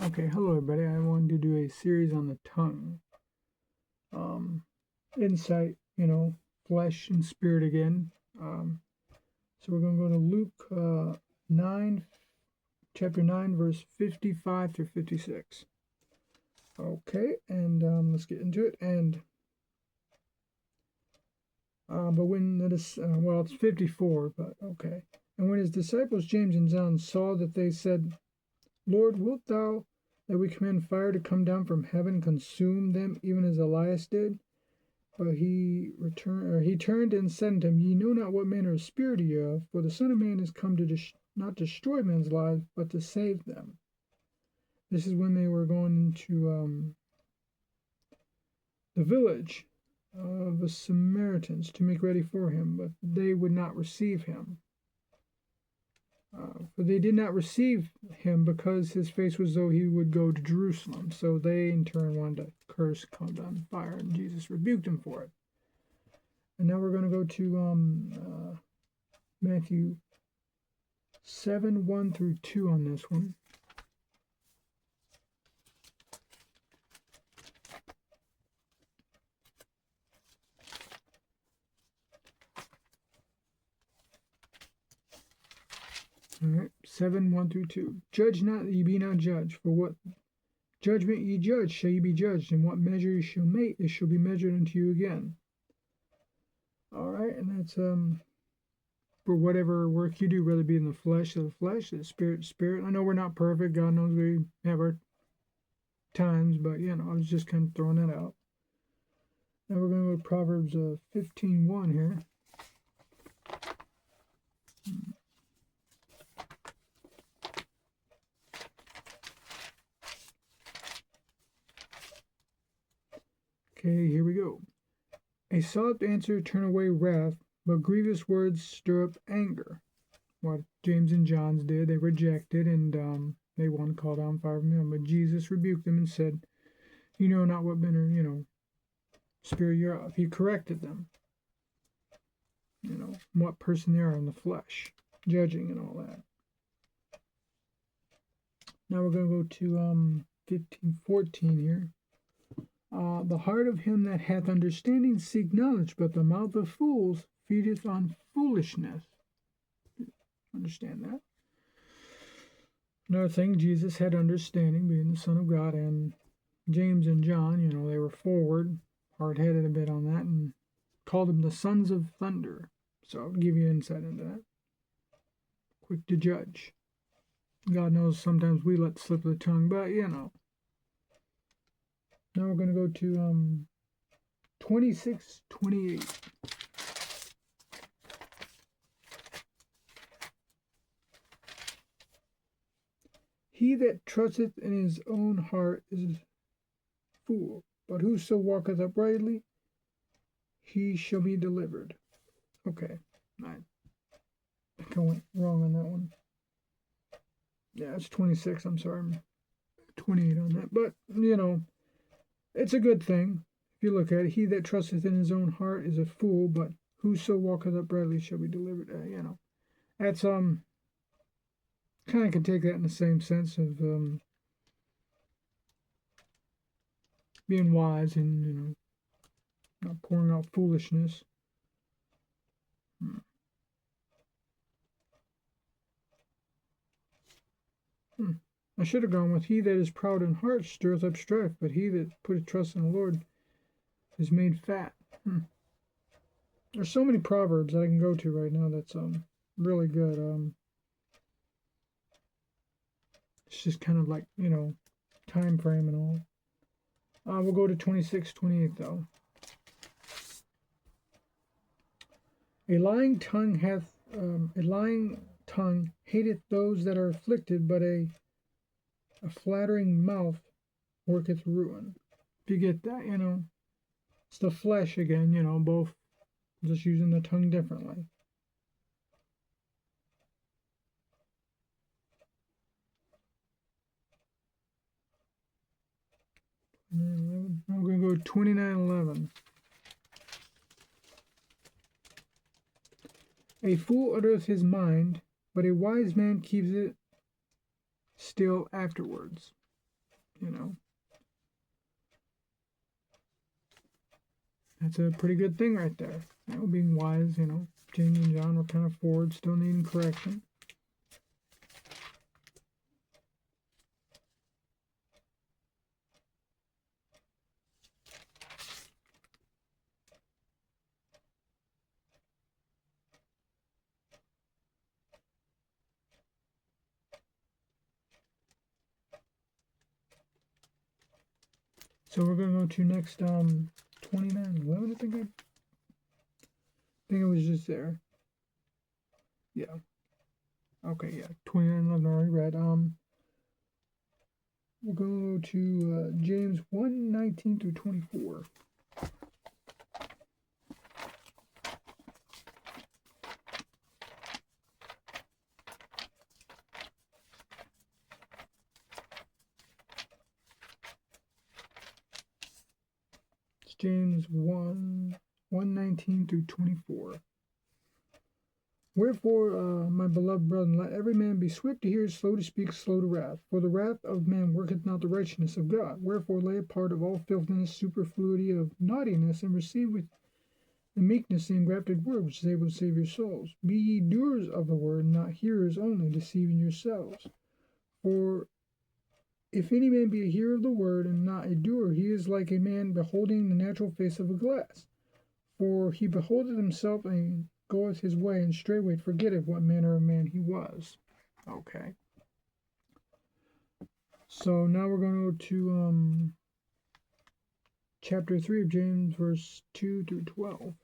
Okay, hello everybody. I wanted to do a series on the tongue. Insight, flesh and spirit again. So we're going to go to Luke 9, chapter 9, verse 55 through 56. Okay, and let's get into it. And but when it's 54, but okay. And when his disciples James and John saw that, they said, Lord, wilt thou that we command fire to come down from heaven and consume them, even as Elias did? But he turned and said unto them, Ye know not what manner of spirit ye are, for the Son of Man is come to not destroy men's lives, but to save them. This is when they were going into the village of the Samaritans to make ready for him, but they would not receive him. For they did not receive him because his face was though he would go to Jerusalem. So they in turn wanted to curse, come down fire, and Jesus rebuked him for it. And now we're going to go to Matthew 7, 1 through 2 on this one. All right, 7, 1 through 2. Judge not that ye be not judged, for what judgment ye judge shall ye be judged, and what measure ye shall make, it shall be measured unto you again. All right, and that's for whatever work you do, whether it be in the flesh, of the flesh, the spirit. I know we're not perfect. God knows we have our times, but I was just kind of throwing that out. Now we're going to go to Proverbs 15:1 here. Okay, here we go. A soft answer turn away wrath, but grievous words stir up anger. What James and John did, they rejected, and they wanted to call down fire from him. But Jesus rebuked them and said, You know not what manner, spirit you're of. He corrected them. What person they are in the flesh, judging and all that. Now we're going to go to 15:14 here. The heart of him that hath understanding seek knowledge, but the mouth of fools feedeth on foolishness. Understand that. Another thing, Jesus had understanding, being the Son of God, and James and John, they were forward, hard-headed a bit on that, and called them the sons of thunder. So I'll give you insight into that. Quick to judge. God knows sometimes we let slip the tongue, but Now we're going to go to 26:28. He that trusteth in his own heart is a fool, but whoso walketh uprightly, he shall be delivered. Okay, I think I went wrong on that one. Yeah, it's 26. I'm sorry, I'm 28 on that. But, it's a good thing. If you look at it, he that trusteth in his own heart is a fool, but whoso walketh uprightly shall be delivered. That's, kind of can take that in the same sense of being wise and, not pouring out foolishness. I should have gone with he that is proud in heart stirreth up strife, but he that putteth trust in the Lord is made fat. There's so many proverbs that I can go to right now that's really good. It's just kind of like, time frame and all. We'll go to 26:28 though. A lying tongue hateth those that are afflicted, but a flattering mouth worketh ruin. If you get that, it's the flesh again, both just using the tongue differently. I'm going to go 29:11. A fool uttereth his mind, but a wise man keeps it still afterwards. you know. That's a pretty good thing right there. You know, being wise, you know. James and John were kind of forward, still needing correction. So we're going to go to next 29:11, I think it was just there. Yeah. Okay, yeah. 29:11 already read. We're going to go to James 1:19 through 24. It's James 1:19 through 24. Wherefore, my beloved brethren, let every man be swift to hear, slow to speak, slow to wrath. For the wrath of man worketh not the righteousness of God. Wherefore lay apart of all filthiness, superfluity of naughtiness, and receive with the meekness the engrafted word, which is able to save your souls. Be ye doers of the word, not hearers only, deceiving yourselves. For if any man be a hearer of the word, and not a doer, he is like a man beholding the natural face of a glass. For he beholdeth himself, and goeth his way, and straightway forgetteth what manner of man he was. Okay. So now we're going to go to chapter 3 of James, verse 2 through 12.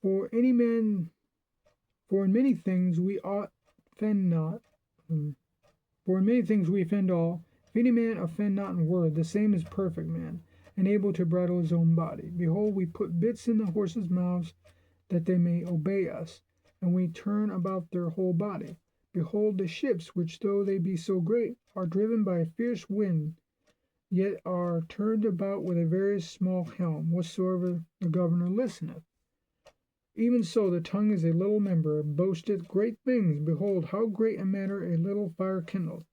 For in many things we offend not. For in many things we offend all. If any man offend not in word, the same is perfect man, and able to bridle his own body. Behold, we put bits in the horses' mouths, that they may obey us, and we turn about their whole body. Behold, the ships, which though they be so great, are driven by a fierce wind, yet are turned about with a very small helm, whatsoever the governor listeneth. Even so the tongue is a little member, and boasteth great things. Behold, how great a matter a little fire kindleth.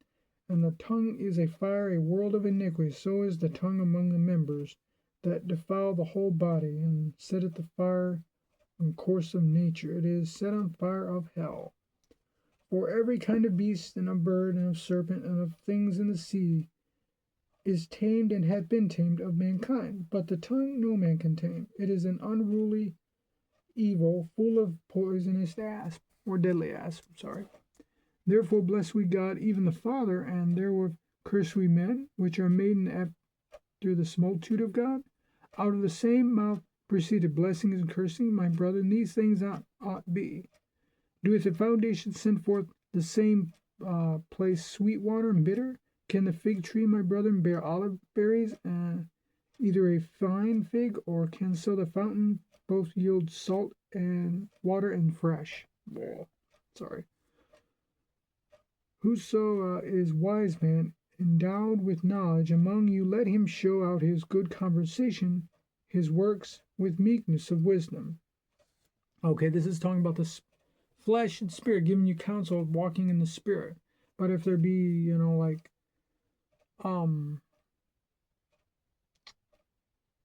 And the tongue is a fire, a world of iniquity. So is the tongue among the members that defile the whole body, and setteth the fire in course of nature. It is set on fire of hell. For every kind of beast, and of bird, and of serpent, and of things in the sea, is tamed and hath been tamed of mankind. But the tongue no man can tame. It is an unruly evil, full of poisonous asp, or deadly asp, Therefore bless we God, even the Father, and therewith curse we men, which are made after the similitude of God. Out of the same mouth proceeded blessings and cursing. My brethren, these things ought be. Doeth the foundation send forth the same place sweet water and bitter? Can the fig tree, my brethren, bear olive berries, either a fine fig, or can so the fountain both yield salt and water and fresh? Whoso is wise man, endowed with knowledge among you, let him show out his good conversation, his works with meekness of wisdom. Okay, this is talking about the flesh and spirit, giving you counsel of walking in the spirit. But if there be,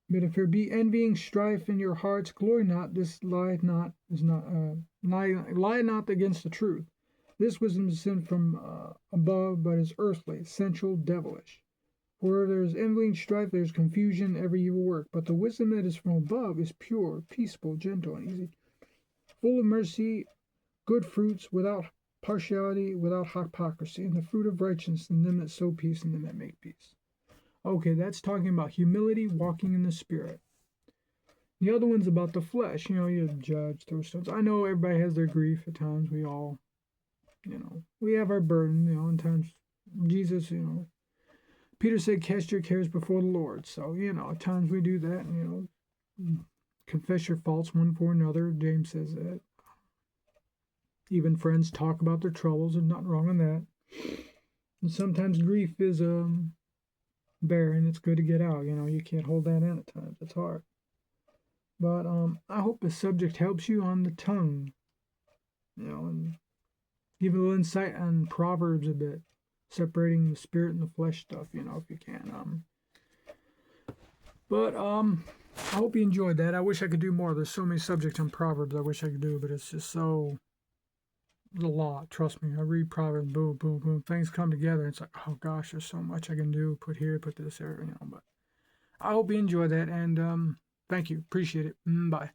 but if there be envying, strife in your hearts, glory not. This lie not against the truth. This wisdom is sent from above, but is earthly, sensual, devilish. Where there is envying, strife, there is confusion, every evil work. But the wisdom that is from above is pure, peaceable, gentle, and easy, full of mercy, good fruits, without partiality, without hypocrisy, and the fruit of righteousness in them that sow peace and them that make peace. Okay, that's talking about humility, walking in the spirit. The other one's about the flesh. You judge, throw stones. I know everybody has their grief at times. We all, we have our burden, and times Jesus, Peter said, cast your cares before the Lord. So, at times we do that, confess your faults one for another. James says that. Even friends talk about their troubles, and nothing wrong in that. And sometimes grief is bare, and it's good to get out. You can't hold that in at times. It's hard. But I hope the subject helps you on the tongue. And give a little insight on Proverbs a bit, separating the spirit and the flesh stuff, you know, if you can. But I hope you enjoyed that. I wish I could do more. There's so many subjects on Proverbs I wish I could do, but it's just so, it's a lot. Trust me. I read Proverbs, boom, boom, boom. Things come together. It's like, oh gosh, there's so much I can do. Put here, put this there, you know. But I hope you enjoy that, and thank you. Appreciate it. Bye.